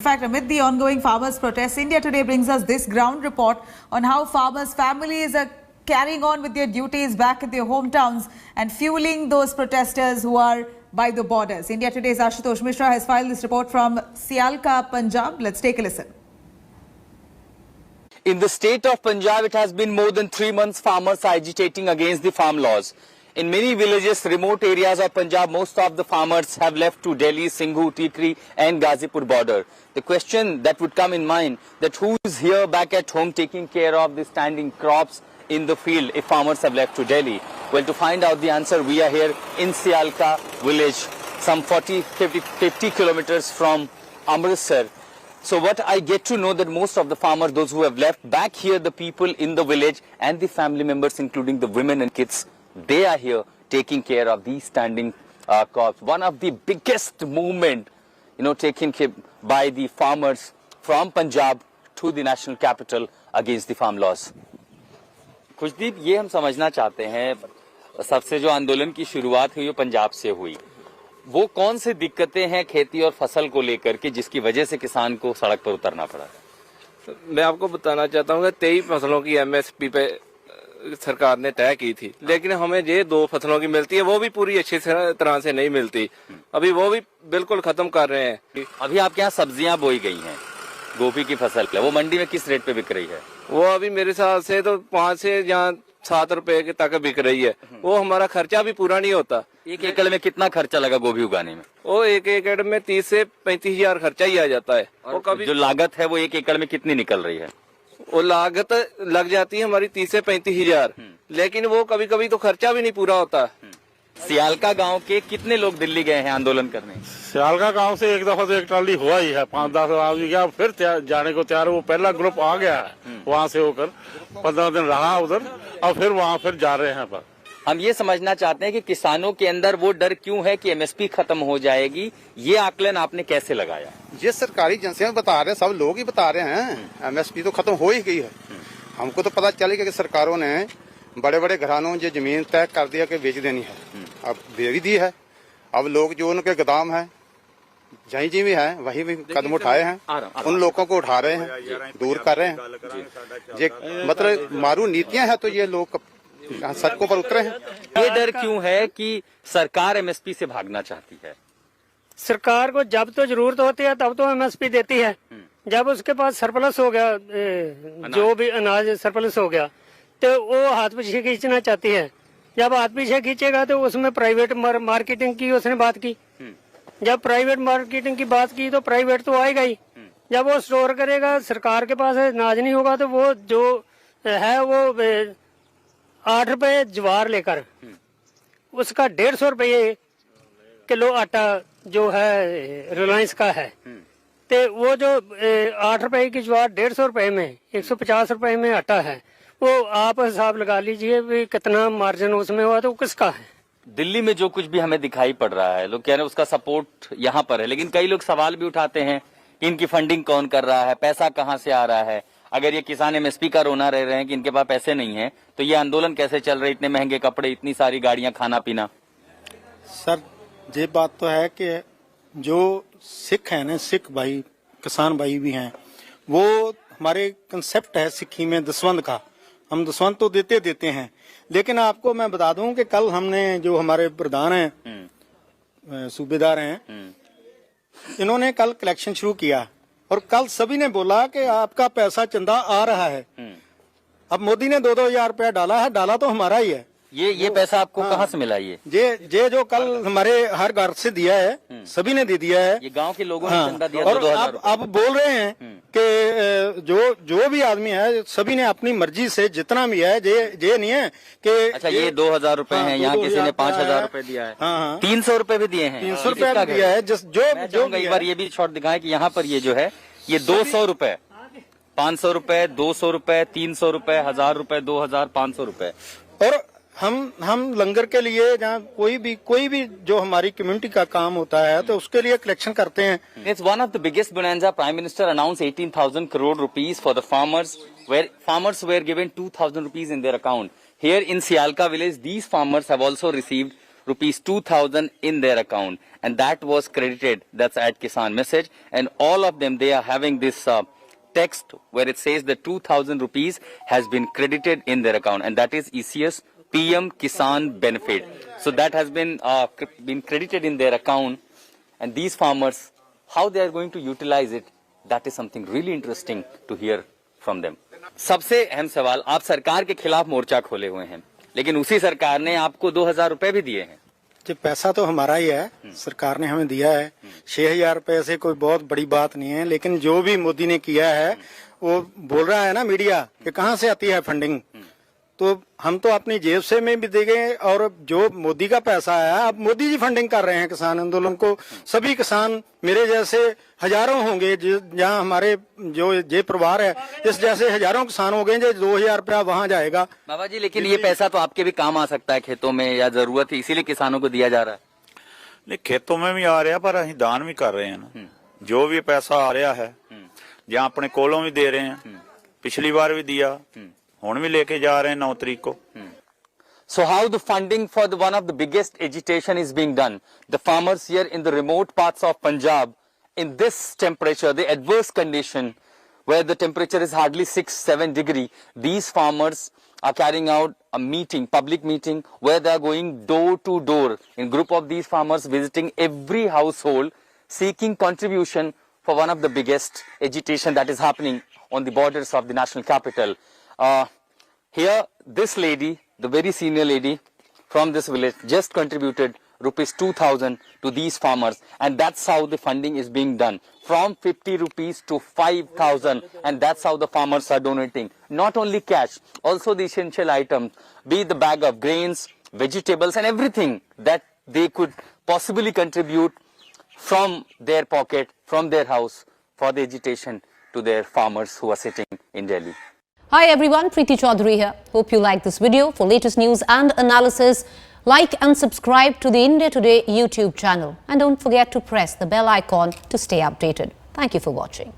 In fact, amid the ongoing farmers' protests, India Today brings us this ground report on how farmers' families are carrying on with their duties back in their hometowns and fueling those protesters who are by the borders. India Today's Ashutosh Mishra has filed this report from Sialka, Punjab. Let's take a listen. In the state of Punjab, it has been more than 3 months farmers are agitating against the farm laws. In many villages, remote areas of Punjab, most of the farmers have left to Delhi, Singhu, Tikri and Ghazipur border. The question that would come in mind that who is here back at home taking care of the standing crops in the field if farmers have left to Delhi? Well, to find out the answer, we are here in Sialka village, some 50 kilometers from Amritsar. So what I get to know that most of the farmers, those who have left back here, the people in the village and the family members, including the women and kids, they are here taking care of these standing crops. One of the biggest movement, taken by the farmers from Punjab to the national capital against the farm laws. Khushdeep, ये हम समझना चाहते हैं, सबसे जो आंदोलन की शुरुआत हुई वो पंजाब से हुई, वो कौन सी दिक्कतें हैं खेती और फसल को लेकर के जिसकी वजह से किसान को सड़क पर उतरना पड़ा? मैं आपको बताना चाहता हूँ कि 23 फसलों की एमएसपी पे सरकार ने तय की थी, लेकिन हमें ये 2 फसलों की मिलती है, वो भी पूरी अच्छी तरह से नहीं मिलती। अभी वो भी बिल्कुल खत्म कर रहे हैं। अभी आपके यहाँ सब्जियां बोई गई हैं, गोभी की फसल है, वो मंडी में किस रेट पे बिक रही है? वो अभी मेरे हिसाब से तो 5 से या 7 रुपए के तक बिक रही है। वो हमारा खर्चा भी पूरा नहीं होता। 1 एकड़ में कितना खर्चा लगा गोभी उगाने में? वो 1 एकड़ में 30 से 35 हजार खर्चा ही आ जाता है। और कभी जो लागत है वो 1 एकड़ में कितनी निकल रही है? वो लागत लग जाती है हमारी 30 से 35 हजार, लेकिन वो कभी कभी तो खर्चा भी नहीं पूरा होता। सियालका गांव के कितने लोग दिल्ली गए हैं आंदोलन करने? सियालका गांव से एक दफा तो एक ट्राली हुआ ही है, 5-10 आदमी गया, फिर जाने को तैयार। वो पहला ग्रुप आ गया है वहाँ से होकर, 15 दिन रहा उधर और फिर वहाँ फिर जा रहे हैं। पर हम ये समझना चाहते हैं कि किसानों के अंदर वो डर क्यों है कि एमएसपी खत्म हो जाएगी, ये आकलन आपने कैसे लगाया? ये सरकारी एजेंसियां बता रहे हैं, सब लोग ही बता रहे हैं एमएसपी तो खत्म हो ही गई है। हमको तो पता चलेगा कि सरकारों ने बड़े बड़े घरानों जो जमीन तय कर दिया कि बेच देनी है, अब दे भी दी है। अब लोग जो उनके गोदाम है जहीं जी भी है वही भी कदम उठाए हैं, उन लोगों को उठा रहे हैं, दूर कर रहे हैं। ये मतलब मारू नीतियां हैं तो ये लोग सड़कों पर उतरे हैं। ये डर क्यों है कि सरकार एमएसपी से भागना चाहती है? सरकार को जब तो जरूरत होती है तब तो एमएसपी देती है, जब उसके पास सरप्लस हो गया, जो भी अनाज सरप्लस हो गया तो वो हाथ पीछे खींचना चाहती है। जब हाथ पीछे खींचेगा तो उसमें प्राइवेट मार्केटिंग की उसने बात की। जब प्राइवेट मार्केटिंग की बात की तो प्राइवेट तो आएगा ही। जब वो स्टोर करेगा, सरकार के पास अनाज नहीं होगा तो वो जो है वो 8 रुपए ज्वार लेकर उसका 150 रुपये किलो आटा जो है रिलायंस का है, तो वो जो 8 रुपए की ज्वार 150 रुपए में 150 रुपए में आटा है, वो आप हिसाब लगा लीजिए भी कितना मार्जिन उसमें हुआ तो किसका है। दिल्ली में जो कुछ भी हमें दिखाई पड़ रहा है, लोग कह रहे हैं उसका सपोर्ट यहाँ पर है, लेकिन कई लोग सवाल भी उठाते हैं कि इनकी फंडिंग कौन कर रहा है, पैसा कहाँ से आ रहा है। अगर ये किसान एमएसपी का रोना रह रहे हैं कि इनके पास पैसे नहीं है, तो ये आंदोलन कैसे चल रहा है? इतने महंगे कपड़े, इतनी सारी गाड़ियां, खाना पीना। सर ये बात तो है कि जो सिख है ना, सिख भाई किसान भाई भी हैं, वो हमारे कंसेप्ट है सिक्खी में दसवंध का, हम दसवंध तो देते हैं। लेकिन आपको मैं बता दूं कि कल हमने जो हमारे प्रधान हैं, सूबेदार हैं, इन्होंने कल कलेक्शन शुरू किया और कल सभी ने बोला कि आपका पैसा चंदा आ रहा है। अब मोदी ने 2-2 हजार रुपया डाला है, डाला तो हमारा ही है। ये पैसा आपको कहाँ से मिला? ये जो कल हमारे हर घर से दिया है, सभी ने दे दिया है। ये गांव के लोगों ने चंदा दिया। और अब बोल रहे हैं कि जो भी आदमी है सभी ने अपनी मर्जी से जितना भी है, ये नहीं है कि अच्छा ये 2000 रुपए हैं, यहाँ किसी ने 5000 रुपए दिया है, 300 रुपए भी दिए हैं, 300 रुपए भी दिया है। जो एक बार ये भी शॉट दिखाएं कि यहाँ पर ये जो है ये 200 रुपए, 500 रुपए, 200 रुपए, 300 रुपए, 1000 रुपए, 2000, 500 रुपए। और हम लंगर के लिए जहाँ कोई भी जो हमारी कम्युनिटी का काम होता है तो उसके लिए कलेक्शन करते हैं। It's one of the biggest bonanza. Prime Minister announced 18,000 crore rupees for the farmers, where farmers were given 2,000 rupees in their account. Here in Sialka village, these farmers have also received rupees 2,000 in their account, and that was credited. That's at Kisan Message, and all of them, they are having this text where it says that 2,000 rupees has been credited in their account, and that is ECS PM Kisan Benefit. So that has been credited in their account, and these farmers, how they are going to utilize it, that is something really interesting to hear from them. सबसे अहम सवाल, आप सरकार के खिलाफ मोर्चा खोले हुए हैं, लेकिन उसी सरकार ने आपको 2,000 रुपए भी दिए हैं। जी, पैसा तो हमारा ही है, सरकार ने हमें दिया है। 6,000 रुपए से कोई बहुत बड़ी बात नहीं है, लेकिन जो भी मोदी ने किया है, वो बोल रहा है ना मीडिया कि कहाँ से आती है फंडिंग, तो हम तो अपनी जेब से में भी देंगे, और जो मोदी का पैसा आया, अब मोदी जी फंडिंग कर रहे हैं किसान आंदोलन को। सभी किसान मेरे जैसे हजारों होंगे, जहाँ हमारे जो ये परिवार है, इस जैसे हजारों किसान हो गए, जो 2,000 रुपया वहाँ जाएगा। बाबा जी, लेकिन ये पैसा तो आपके भी काम आ सकता है खेतों में, या जरूरत है इसीलिए किसानों को दिया जा रहा है? नहीं, खेतों में भी आ रहा, पर अं दान भी कर रहे हैं ना। जो भी पैसा आ रहा है, जहाँ अपने कोलों भी दे रहे हैं, पिछली बार भी दिया, हुण भी लेके जा रहे हैं 9 तारीख को। So how the funding for the one of the biggest agitation is being done? The farmers here in the remote parts of Punjab, in this temperature, the adverse condition, where the temperature is hardly 6-7 degree, these farmers are carrying out a meeting, public meeting, where they are going door to door in group of these farmers, visiting every household, seeking contribution for one of the biggest agitation that is happening on the borders of the national capital. Here, this lady, the very senior lady from this village, just contributed rupees 2,000 to these farmers, and that's how the funding is being done, from 50 rupees to 5,000, and that's how the farmers are donating. Not only cash, also the essential items, be it the bag of grains, vegetables, and everything that they could possibly contribute from their pocket, from their house, for the agitation to their farmers who are sitting in Delhi. Hi everyone, Preeti Chaudhary here. Hope you like this video. For latest news and analysis, like and subscribe to the India Today YouTube channel. And don't forget to press the bell icon to stay updated. Thank you for watching.